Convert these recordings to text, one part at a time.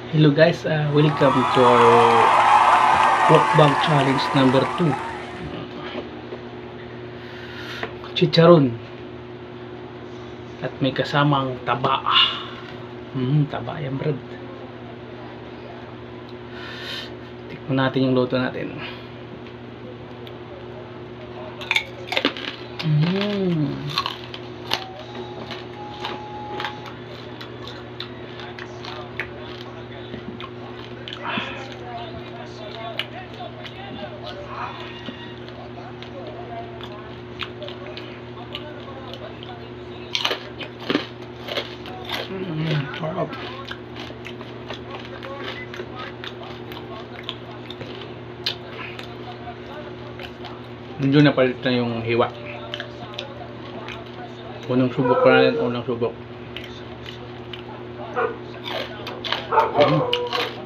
Hello guys, welcome to our mukbang challenge number 2. Chicharon at may kasamang taba. Taba yan, brad. Tikman natin yung luto natin. Sarap. Medyo napalit na yung hiwa. Unang subok pa natin, unang subok.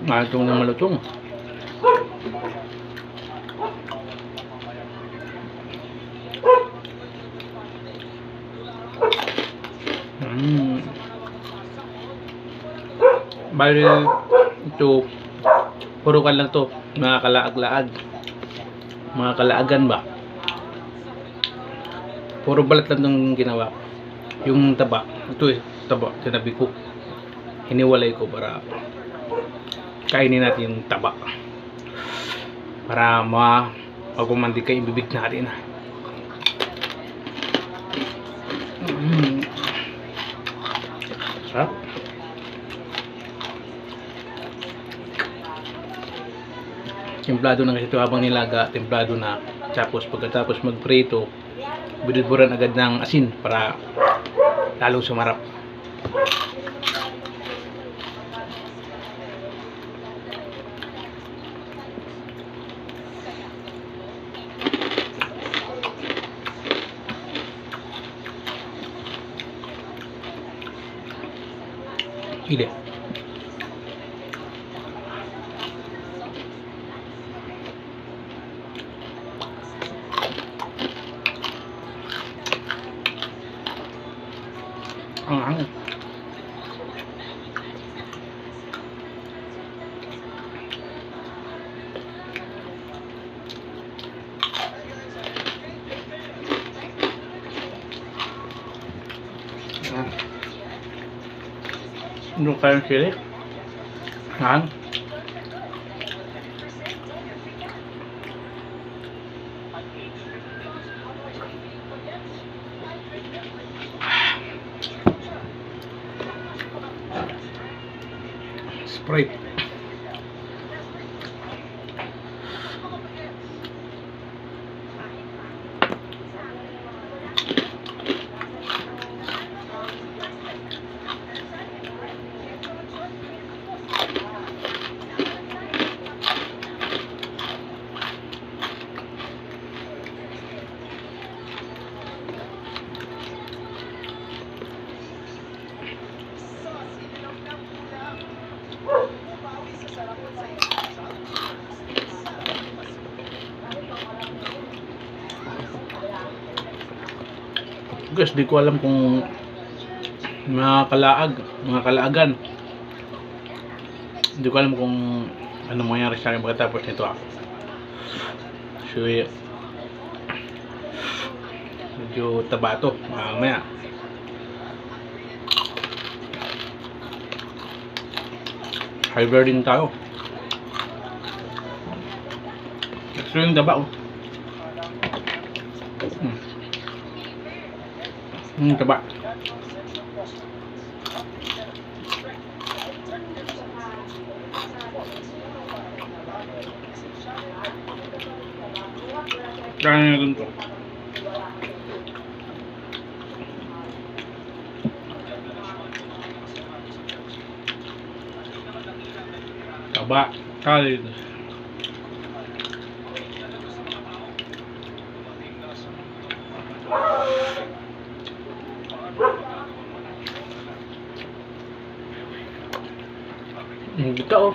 Malutong na malutong. Bali ito, puro kan lang to, mga kalaag-laag, mga kalaagan ba, puro balat lang ng ginawa. Yung taba, ito taba, tinabi ko, hiniwalay ko para kainin natin yung taba para mapagumandi kayo yung bibig natin. Sarap. Templado na kasi ito habang nilaga, templado na. Tapos pagkatapos magprito, binudburan agad ng asin para lalong sumarap. Chile. Ang ano kayong sili? Yan. Sprite. Guys, di ko alam kung mga kalaagan, di ko alam kung ano mangyari sa akin pagkatapos nito. So medyo taba to mamaya. High din tayo. So yung taba taba. Kaya natin to. Taba, kalit. Dito oh.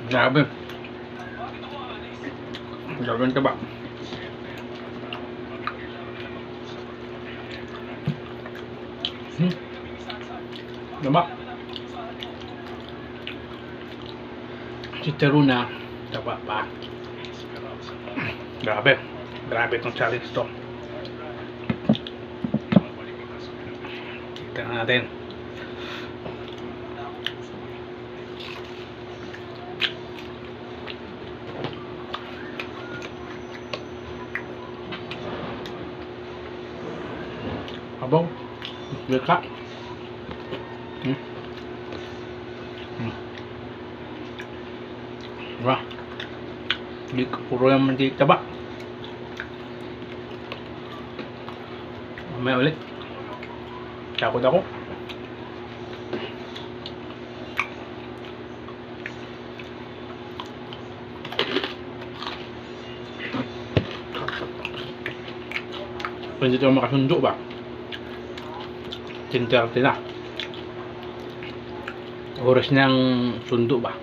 Grabe. Grabe ang taba. Taba. chicharon na taba pa. Grabe. Grabe itong challenge to. Tignan natin. Abang. Bika. Diba? Hindi ko puro yung mantika ba? Mamaya ulit. Takot ako. Hindi tayo makasundo ba? 10:30 na. Oras ng sundo ba?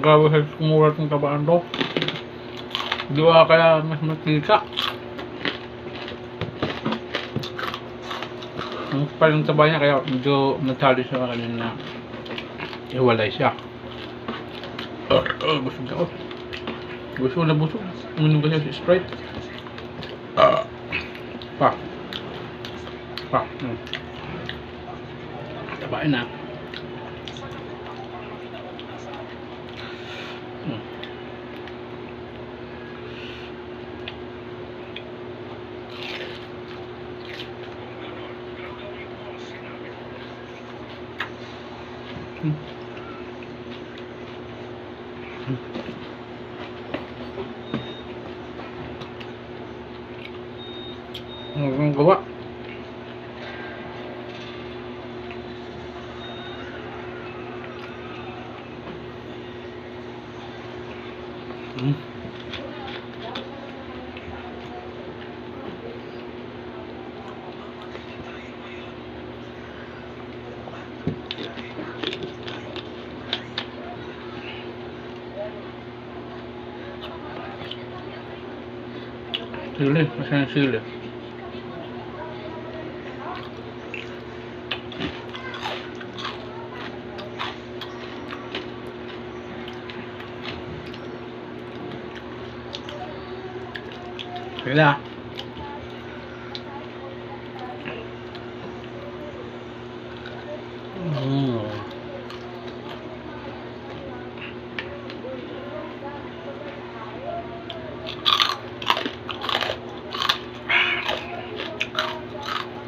Grabe sa sumulat ng tabaan to. Di ba kaya mas matika? Ang palang taba niya kaya medyo natali siya kanina. Iwalay siya. Busog ako. Busog na busog. Uminom kasi si Sprite. Pa. Tabain na. Ang gawa. Sili, masaya sili. Sila.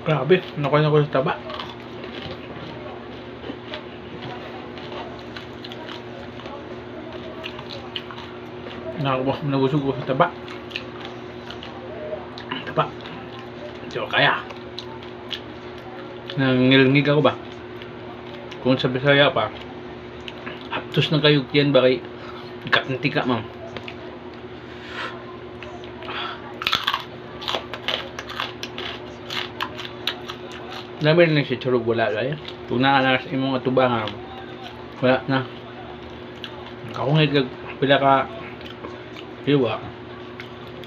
Grabe, nakuha ko sa taba. Nabusog ko sa taba. Taba. Hindi ko kaya. Nangilngig ako ba? Kung sa Bisaya pa, haptos ng kayog yan ba kay katintika ma'am. Dami rin si Churug wala gaya. Kung naanakas imong atubangan, wala na. Kakungit kag pila ka hiwa.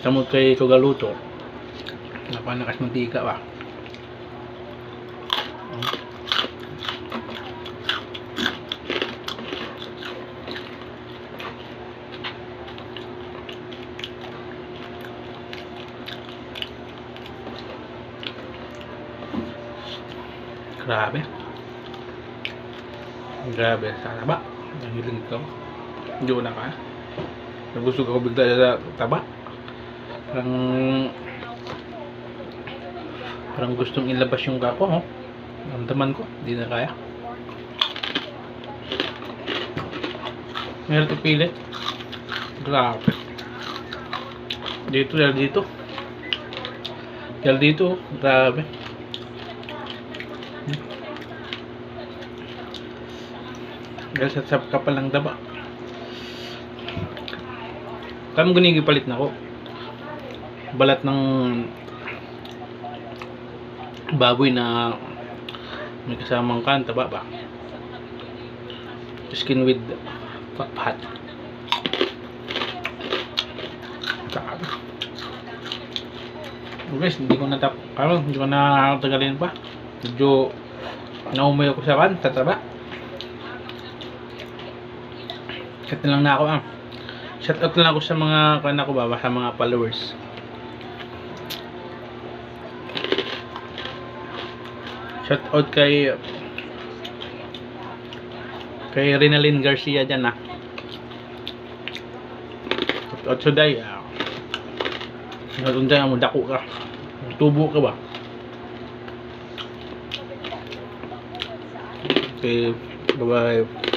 Samot kay kugaluto. Napanakas mantika ba? Grabe. Grabe. Sa taba. Nahiling ko. Hindi ko na kaya. Nabusog ako bigla sa taba. Parang gustong ilabas yung kako. Namdaman ko. Hindi na kaya. Meron ito pilit. Grabe. Dito. Grabe. Dahil sa kapalang daba. Tama ginigipalit na ko. Balat ng baboy na may kasamang taba ba? Skin with fat. Guys, hindi ko na tagalin pa. Medyo naumay ako sa taba. Shout lang na ako Shout out lang ako sa mga sa mga followers. Shout out kay Rinalyn Garcia dyan Shout out today. Nalunday mo dako ka. Tubo ka ba? Okay, bye bye.